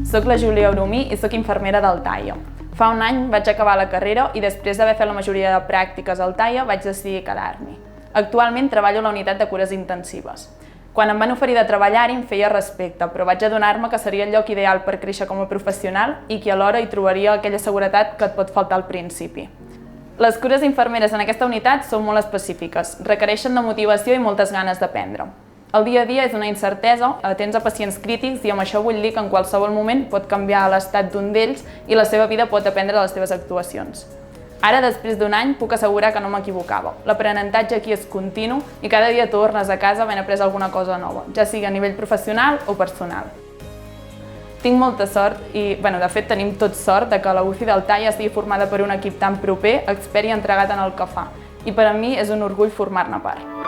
Soc la Júlia Oromí i soc infermera del TAIA. Fa un any vaig acabar la carrera i després d'haver fet la majoria de pràctiques al TAIA vaig decidir quedar-m'hi. Actualment treballo a la unitat de cures intensives. Quan em van oferir de treballar-hi em feia respecte, però vaig adonar-me que seria el lloc ideal per créixer com a professional i que alhora hi trobaria aquella seguretat que et pot faltar al principi. Les cures infermeres en aquesta unitat són molt específiques, requereixen de motivació i moltes ganes d'aprendre. El dia a dia és una incertesa, atens a pacients crítics i amb això vull dir que en qualsevol moment pot canviar l'estat d'un d'ells i la seva vida pot dependre de les teves actuacions. Ara, després d'un any, puc assegurar que no m'equivocava. L'aprenentatge aquí és continu i cada dia tornes a casa havent après alguna cosa nova, ja sigui a nivell professional o personal. Tinc molta sort i, de fet, tenim tot sort de que la UCI del TAIA estigui formada per un equip tan proper, expert i entregat en el que fa. I per a mi és un orgull formar-ne part.